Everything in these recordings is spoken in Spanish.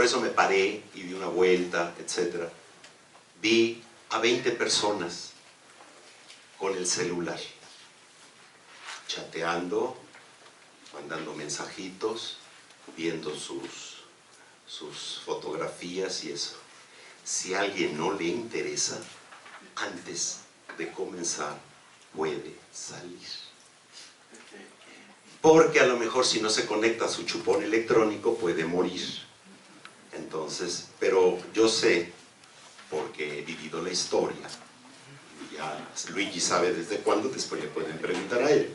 eso me paré y di una vuelta, etc. Vi a 20 personas con el celular, chateando, mandando mensajitos, viendo sus fotografías y eso. Si a alguien no le interesa, antes de comenzar puede salir. Porque a lo mejor si no se conecta a su chupón electrónico puede morir. Entonces, pero yo sé, porque he vivido la historia, ya Luigi sabe desde cuándo, después le pueden preguntar a él,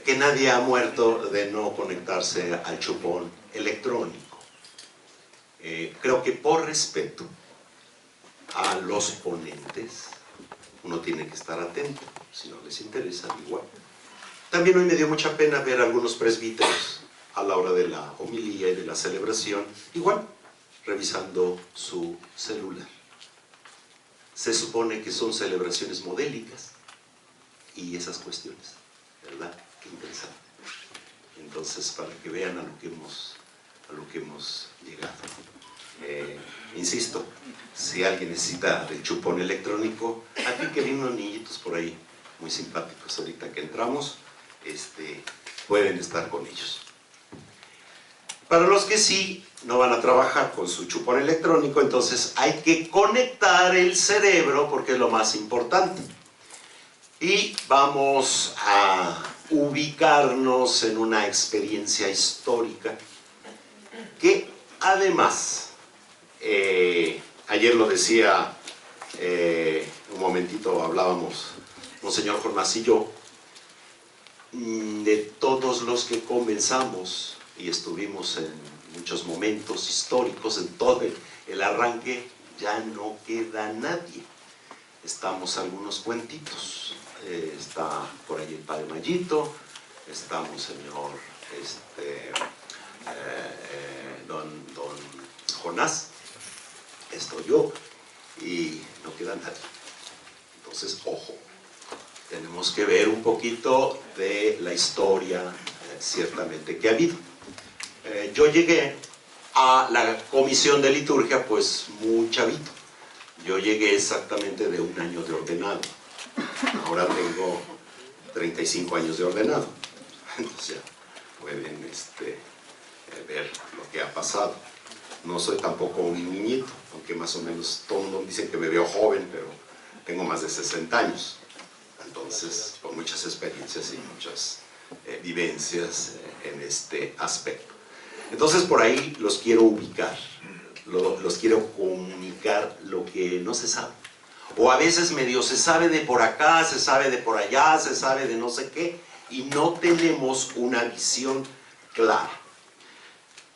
que nadie ha muerto de no conectarse al chupón electrónico. Creo que por respeto a los ponentes, uno tiene que estar atento, si no les interesa, igual. También hoy me dio mucha pena ver a algunos presbíteros a la hora de la homilía y de la celebración, igual, revisando su celular. Se supone que son celebraciones modélicas y esas cuestiones, ¿verdad? Qué interesante. Entonces, para que vean a lo que hemos llegado. Insisto, si alguien necesita el chupón electrónico, aquí que vienen unos niñitos por ahí muy simpáticos ahorita que entramos, pueden estar con ellos. Para los que sí no van a trabajar con su chupón electrónico, entonces hay que conectar el cerebro porque es lo más importante. Y vamos a ubicarnos en una experiencia histórica que además, ayer lo decía, un momentito hablábamos, Monseñor Jonás y yo, de todos los que comenzamos y estuvimos en muchos momentos históricos, en todo el arranque, ya no queda nadie. Estamos algunos cuentitos, está por ahí el Padre Mayito, está Monseñor don Jonás, estoy yo, y no queda nadie. Entonces, ojo, tenemos que ver un poquito de la historia, ciertamente, que ha habido. Yo llegué a la comisión de liturgia pues muy chavito. Yo llegué exactamente de 1 año de ordenado. Ahora tengo 35 años de ordenado. Entonces ya pueden ver lo que ha pasado. No soy tampoco un niñito, aunque más o menos todo el mundo dice que me veo joven, pero tengo más de 60 años. Entonces, con muchas experiencias y muchas vivencias en este aspecto. Entonces, por ahí los quiero ubicar, los quiero comunicar lo que no se sabe. O a veces medio se sabe de por acá, se sabe de por allá, se sabe de no sé qué, y no tenemos una visión clara.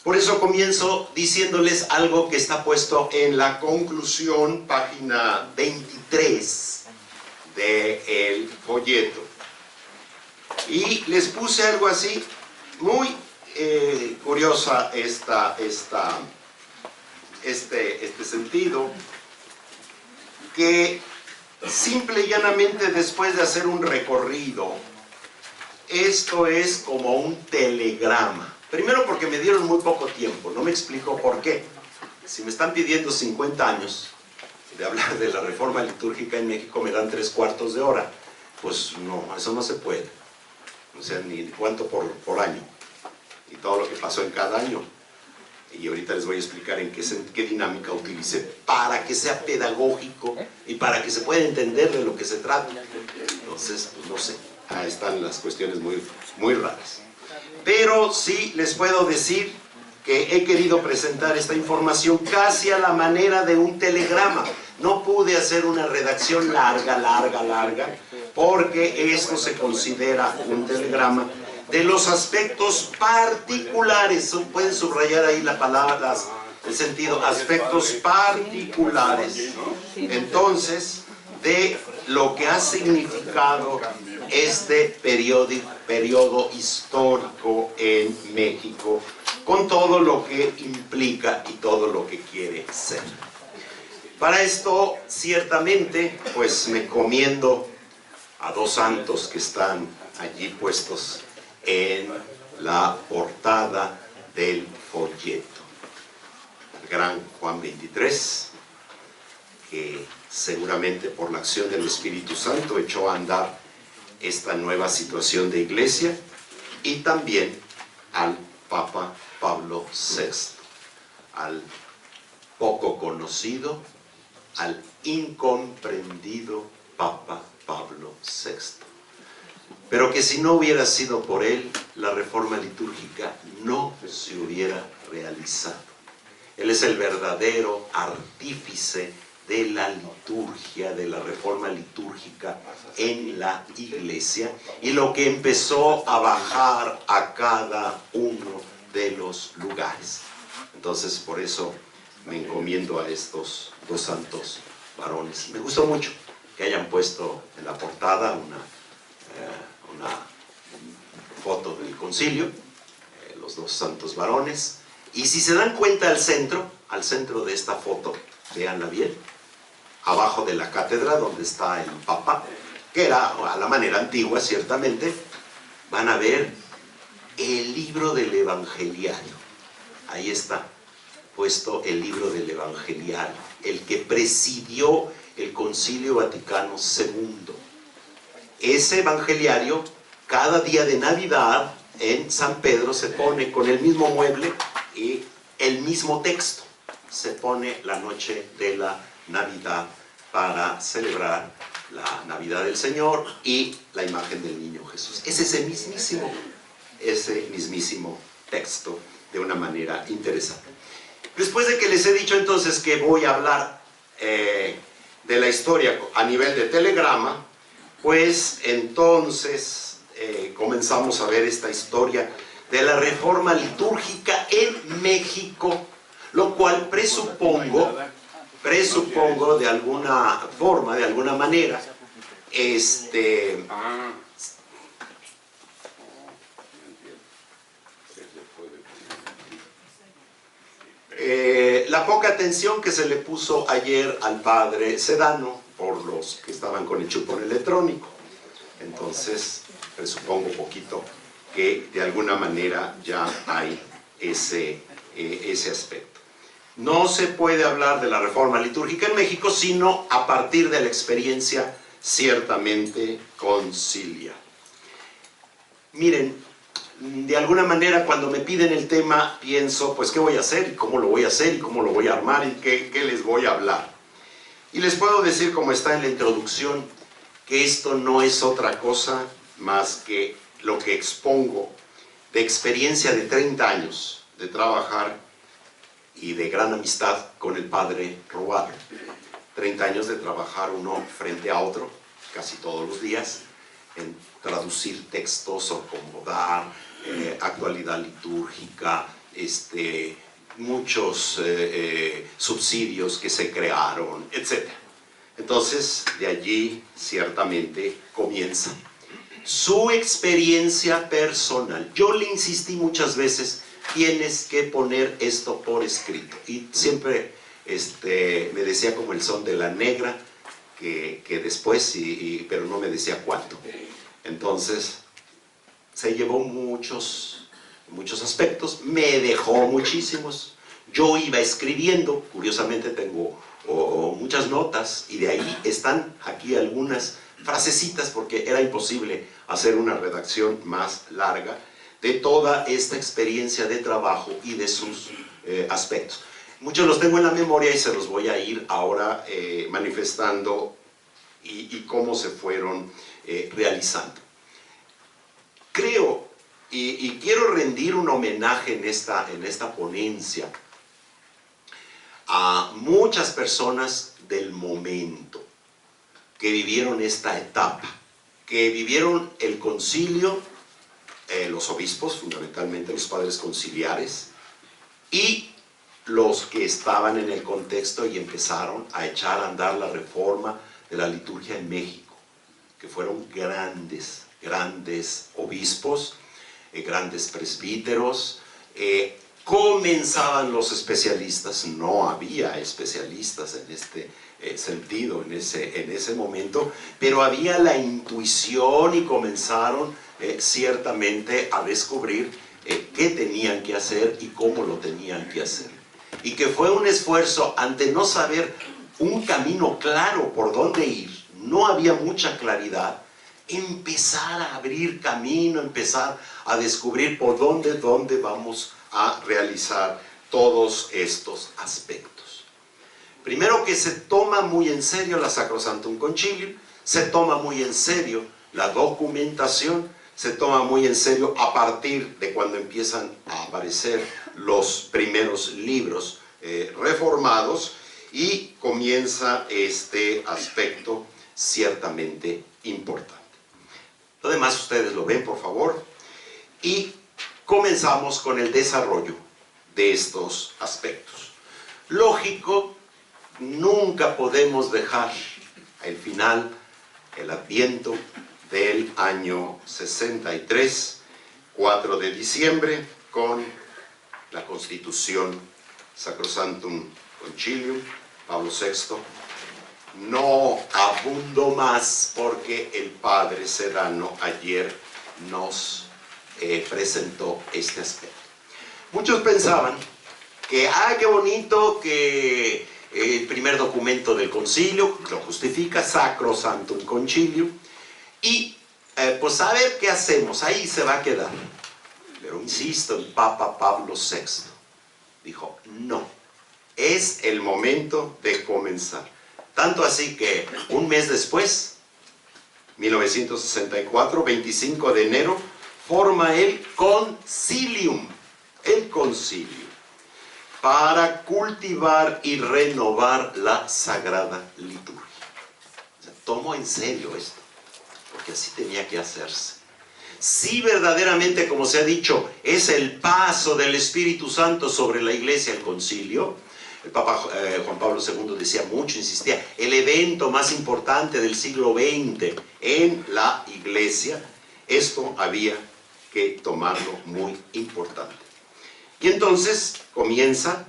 Por eso comienzo diciéndoles algo que está puesto en la conclusión, página 23 del folleto. Y les puse algo así, muy curiosa este sentido, que simple y llanamente después de hacer un recorrido, esto es como un telegrama. Primero porque me dieron muy poco tiempo, no me explico por qué. Si me están pidiendo 50 años de hablar de la reforma litúrgica en México, me dan 3/4 de hora. Pues no, eso no se puede. O sea, ni cuánto por año. Y todo lo que pasó en cada año. Y ahorita les voy a explicar en qué dinámica utilicé para que sea pedagógico y para que se pueda entender de lo que se trata. Entonces, pues no sé, ahí están las cuestiones muy raras. Pero sí les puedo decir que he querido presentar esta información casi a la manera de un telegrama. No pude hacer una redacción larga, porque esto se considera un telegrama de los aspectos particulares. Pueden subrayar ahí la palabra, el sentido, aspectos particulares. Entonces, de lo que ha significado este periodo histórico en México, con todo lo que implica y todo lo que quiere ser. Para esto, ciertamente, pues me encomiendo a dos santos que están allí puestos en la portada del folleto. gran Juan 23, que seguramente por la acción del Espíritu Santo echó a andar esta nueva situación de iglesia, y también al Papa Pablo VI, al poco conocido, al incomprendido Papa Pablo VI. Pero que si no hubiera sido por él, la reforma litúrgica no se hubiera realizado. Él es el verdadero artífice de la liturgia, de la reforma litúrgica en la iglesia, y lo que empezó a bajar a cada uno de los lugares. Entonces, por eso me encomiendo a estos dos santos varones. Me gustó mucho que hayan puesto en la portada una foto del concilio, los dos santos varones, y si se dan cuenta al centro de esta foto, véanla bien, abajo de la cátedra donde está el Papa, que era a la manera antigua ciertamente, van a ver el libro del Evangeliario. Ahí está puesto el libro del Evangeliario, el que presidió el Concilio Vaticano II. Ese Evangeliario, cada día de Navidad en San Pedro se pone con el mismo mueble y el mismo texto. Se pone la noche de la Navidad para celebrar la Navidad del Señor y la imagen del Niño Jesús. Es ese mismísimo texto, de una manera interesante. Después de que les he dicho entonces que voy a hablar de la historia a nivel de telegrama, pues entonces comenzamos a ver esta historia de la reforma litúrgica en México, lo cual presupongo de alguna forma, de alguna manera, la poca atención que se le puso ayer al padre Sedano por los que estaban con el chupón electrónico. Entonces, presupongo poquito que de alguna manera ya hay ese aspecto. No se puede hablar de la reforma litúrgica en México sino a partir de la experiencia ciertamente conciliar. Miren, de alguna manera cuando me piden el tema pienso, pues qué voy a hacer, y cómo lo voy a hacer, y cómo lo voy a armar, y qué les voy a hablar. Y les puedo decir, como está en la introducción, que esto no es otra cosa más que lo que expongo de experiencia de 30 años de trabajar y de gran amistad con el padre Ruballo. 30 años de trabajar uno frente a otro, casi todos los días, en traducir textos, acomodar, actualidad litúrgica, muchos subsidios que se crearon, etc. Entonces, de allí ciertamente comienza su experiencia personal. Yo le insistí muchas veces, tienes que poner esto por escrito. Y siempre me decía como el son de la negra, que después, pero no me decía cuánto. Entonces, se llevó muchos aspectos, me dejó muchísimos. Yo iba escribiendo, curiosamente tengo muchas notas, y de ahí están aquí algunas frasecitas, porque era imposible hacer una redacción más larga de toda esta experiencia de trabajo y de sus aspectos. Muchos los tengo en la memoria y se los voy a ir ahora manifestando y cómo se fueron realizando. Creo y quiero rendir un homenaje en esta ponencia a muchas personas del momento que vivieron esta etapa, que vivieron el concilio, los obispos, fundamentalmente los padres conciliares, y los que estaban en el contexto y empezaron a echar a andar la reforma de la liturgia en México, que fueron grandes obispos, grandes presbíteros. Comenzaban los especialistas, no había especialistas en este sentido en ese momento, pero había la intuición y comenzaron ciertamente a descubrir qué tenían que hacer y cómo lo tenían que hacer. y que fue un esfuerzo ante no saber un camino claro por dónde ir, no había mucha claridad, empezar a abrir camino, empezar a descubrir por dónde vamos a realizar todos estos aspectos. Primero, que se toma muy en serio la Sacrosanctum Concilium, se toma muy en serio la documentación, se toma muy en serio a partir de cuando empiezan a aparecer los primeros libros reformados, y comienza este aspecto ciertamente importante. Lo demás ustedes lo ven, por favor, y comenzamos con el desarrollo de estos aspectos. Lógico, nunca podemos dejar al final el Adviento del año 63, 4 de diciembre, con la Constitución Sacrosanctum Concilium, Pablo VI. No abundo más porque el padre Sedano ayer nos presentó este aspecto. Muchos pensaban que, qué bonito que el primer documento del concilio lo justifica, Sacrosanctum Concilium, y pues a ver qué hacemos, ahí se va a quedar. Pero insisto, el Papa Pablo VI dijo, no, es el momento de comenzar. Tanto así que un mes después, 1964, 25 de enero, forma el concilio, para cultivar y renovar la Sagrada Liturgia. O sea, tomó en serio esto, porque así tenía que hacerse. Si verdaderamente, como se ha dicho, es el paso del Espíritu Santo sobre la Iglesia, el concilio, el Papa Juan Pablo II decía mucho, insistía, el evento más importante del siglo XX en la Iglesia, esto había que tomarlo muy importante. Y entonces comienzan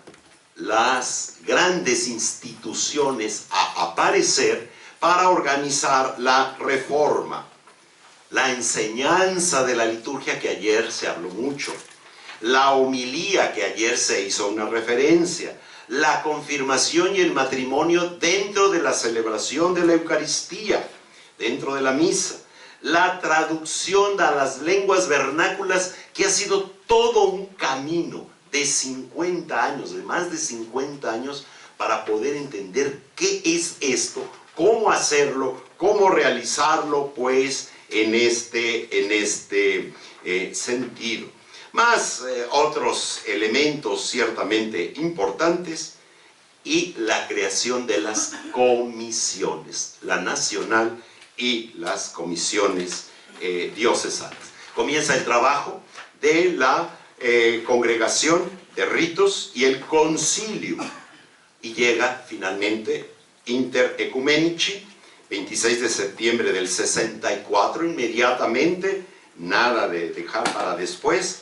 las grandes instituciones a aparecer para organizar la reforma, la enseñanza de la liturgia, que ayer se habló mucho, la homilía, que ayer se hizo una referencia, la confirmación y el matrimonio dentro de la celebración de la Eucaristía, dentro de la misa, la traducción a las lenguas vernáculas, que ha sido todo un camino de 50 años, de más de 50 años, para poder entender qué es esto, cómo hacerlo, cómo realizarlo, pues, en este sentido. Más otros elementos ciertamente importantes, y la creación de las comisiones, la nacional y las comisiones diocesanas. Comienza el trabajo de la congregación de ritos y el concilio, y llega finalmente Inter Ecumenici, 26 de septiembre del 64, inmediatamente, nada de dejar para después,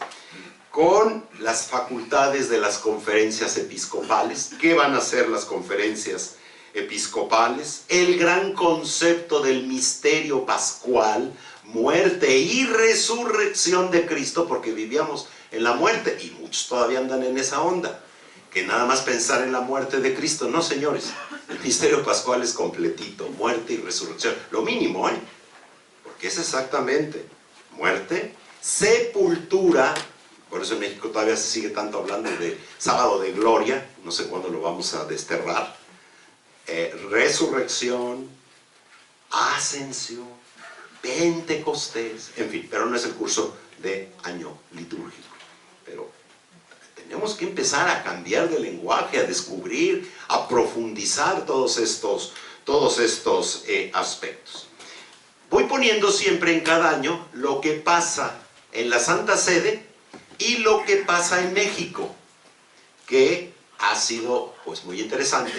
con las facultades de las conferencias episcopales. ¿Qué van a hacer las conferencias episcopales? El gran concepto del misterio pascual, muerte y resurrección de Cristo, porque vivíamos en la muerte, y muchos todavía andan en esa onda, que nada más pensar en la muerte de Cristo. No, señores, el misterio pascual es completito, muerte y resurrección, lo mínimo, porque es exactamente muerte, sepultura. Por eso en México todavía se sigue tanto hablando de sábado de gloria, no sé cuándo lo vamos a desterrar, resurrección, ascensión, Pentecostés, en fin, pero no es el curso de año litúrgico. Pero tenemos que empezar a cambiar de lenguaje, a descubrir, a profundizar todos estos aspectos. Voy poniendo siempre en cada año lo que pasa en la Santa Sede y lo que pasa en México, que ha sido pues muy interesante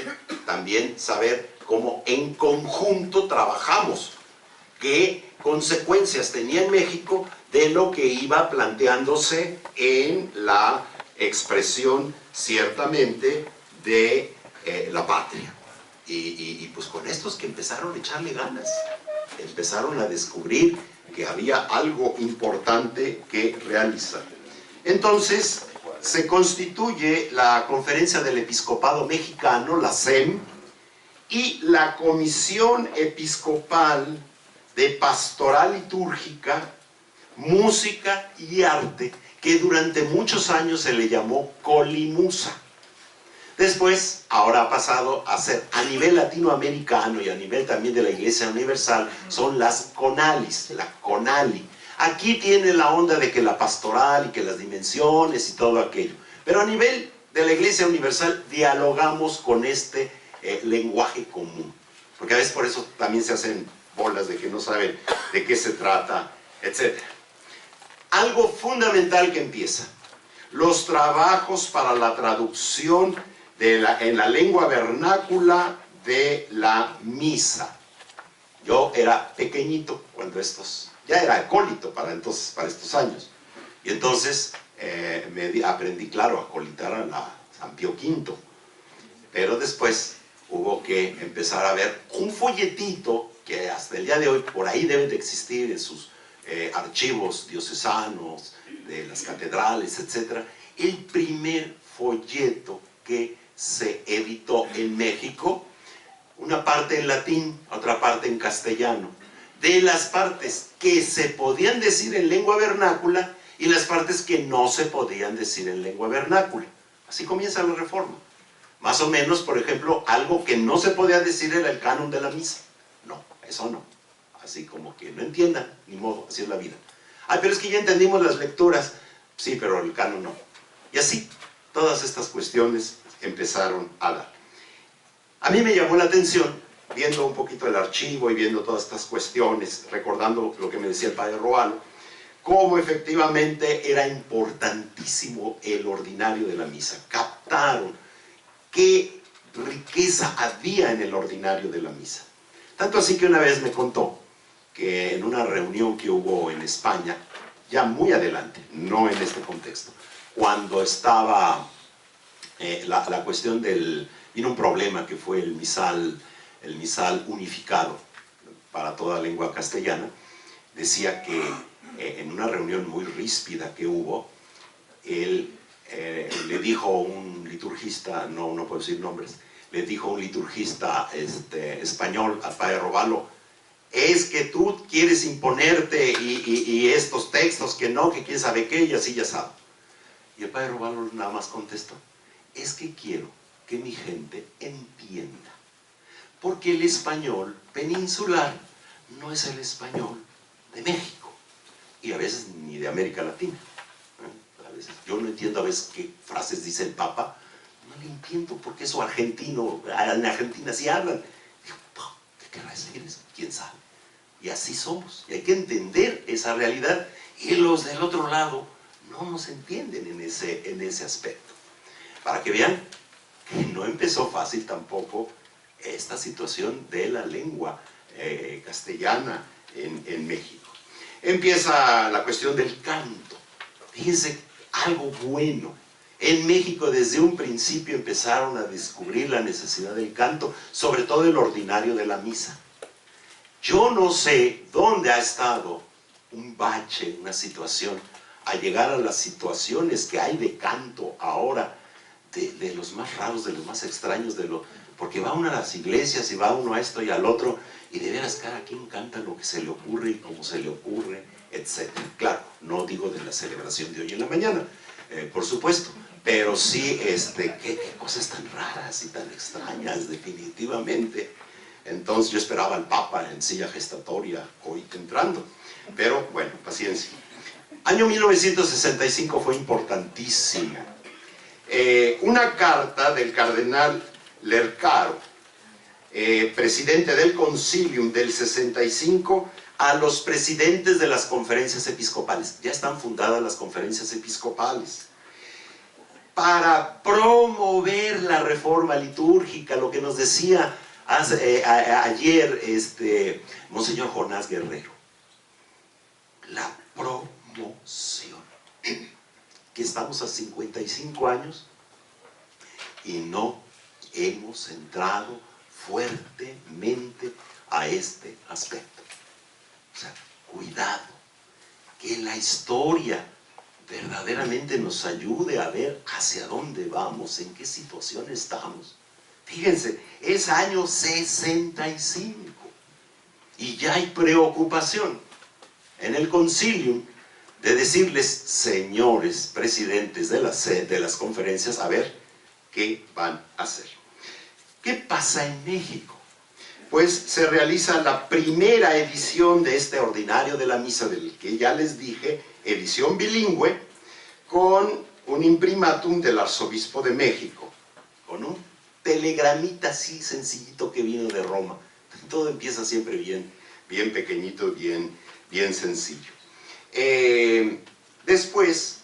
también saber cómo en conjunto trabajamos, qué consecuencias tenía en México de lo que iba planteándose en la expresión ciertamente de la patria. Y pues con estos que empezaron a echarle ganas, empezaron a descubrir que había algo importante que realizar. Entonces, se constituye la Conferencia del Episcopado Mexicano, la CEM, y la Comisión Episcopal de Pastoral Litúrgica, Música y Arte, que durante muchos años se le llamó Colimusa. Después, ahora ha pasado a ser, a nivel latinoamericano y a nivel también de la Iglesia Universal, son las CONALIs, la CONALI. Aquí tiene la onda de que la pastoral y que las dimensiones y todo aquello. Pero a nivel de la Iglesia Universal dialogamos con este lenguaje común. Porque a veces por eso también se hacen bolas de que no saben de qué se trata, etc. Algo fundamental que empieza. Los trabajos para la traducción en la lengua vernácula de la misa. Yo era pequeñito cuando ya era acólito para estos años. Y entonces aprendí, claro, a acolitar a la San Pío V. Pero después hubo que empezar a ver un folletito que hasta el día de hoy por ahí debe de existir en sus archivos diocesanos, de las catedrales, etc. El primer folleto que se editó en México, una parte en latín, otra parte en castellano, de las partes que se podían decir en lengua vernácula y las partes que no se podían decir en lengua vernácula. Así comienza la Reforma. Más o menos, por ejemplo, algo que no se podía decir era el canon de la misa. No, eso no. Así como que no entiendan, ni modo, así es la vida. Ah, pero es que ya entendimos las lecturas. Sí, pero el canon no. Y así, todas estas cuestiones empezaron a dar. A mí me llamó la atención, viendo un poquito el archivo y viendo todas estas cuestiones, recordando lo que me decía el padre Robalo, cómo efectivamente era importantísimo el ordinario de la misa. Captaron qué riqueza había en el ordinario de la misa. Tanto así que una vez me contó que en una reunión que hubo en España, ya muy adelante, no en este contexto, cuando estaba la cuestión vino un problema que fue el misal unificado para toda lengua castellana. Decía que en una reunión muy ríspida que hubo, él le dijo a un liturgista, no puedo decir nombres, le dijo a un liturgista español, al padre Robalo, es que tú quieres imponerte y estos textos que no, que quién sabe qué, y así ya sabe. Y el padre Robalo nada más contestó, es que quiero que mi gente entienda, porque el español peninsular no es el español de México, y a veces ni de América Latina. A veces, yo no entiendo a veces qué frases dice el Papa, no le entiendo porque eso argentino, en Argentina sí hablan. Digo, ¿qué querrá decir eso? ¿Quién sabe? Y así somos, y hay que entender esa realidad, y los del otro lado no nos entienden en ese aspecto. Para que vean que no empezó fácil tampoco esta situación de la lengua castellana en México. Empieza la cuestión del canto. Fíjense, algo bueno. En México desde un principio empezaron a descubrir la necesidad del canto, sobre todo el ordinario de la misa. Yo no sé dónde ha estado un bache, una situación, a llegar a las situaciones que hay de canto ahora, de los más raros, de los más extraños, porque va uno a las iglesias y va uno a esto y al otro, y de veras cada quien canta lo que se le ocurre y como se le ocurre, etc. Claro, no digo de la celebración de hoy en la mañana, por supuesto, pero sí, qué cosas tan raras y tan extrañas, definitivamente. Entonces yo esperaba al Papa en silla gestatoria hoy entrando, pero bueno, paciencia. Año 1965 fue importantísimo. Una carta del cardenal Lercaro, presidente del Concilium del 65, a los presidentes de las conferencias episcopales. Ya están fundadas las conferencias episcopales. Para promover la reforma litúrgica, lo que nos decía ayer Monseñor Jonás Guerrero. La promoción. Que estamos a 55 años y no hemos entrado fuertemente a este aspecto. O sea, cuidado, que la historia verdaderamente nos ayude a ver hacia dónde vamos, en qué situación estamos. Fíjense, es año 65 y ya hay preocupación en el concilium de decirles, señores presidentes de las conferencias, a ver qué van a hacer. ¿Qué pasa en México? Pues se realiza la primera edición de este ordinario de la misa, del que ya les dije, edición bilingüe, con un imprimatum del arzobispo de México, con un telegramita así sencillito que vino de Roma. Todo empieza siempre bien pequeñito, bien sencillo. Después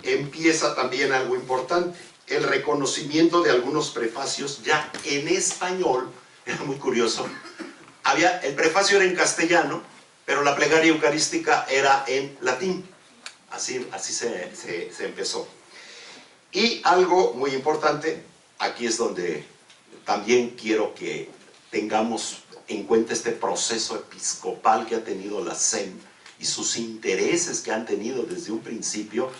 empieza también algo importante, el reconocimiento de algunos prefacios ya en español. Era muy curioso. El prefacio era en castellano, pero la plegaria eucarística era en latín. Así se empezó. Y algo muy importante, aquí es donde también quiero que tengamos en cuenta este proceso episcopal que ha tenido la SEM y sus intereses que han tenido desde un principio.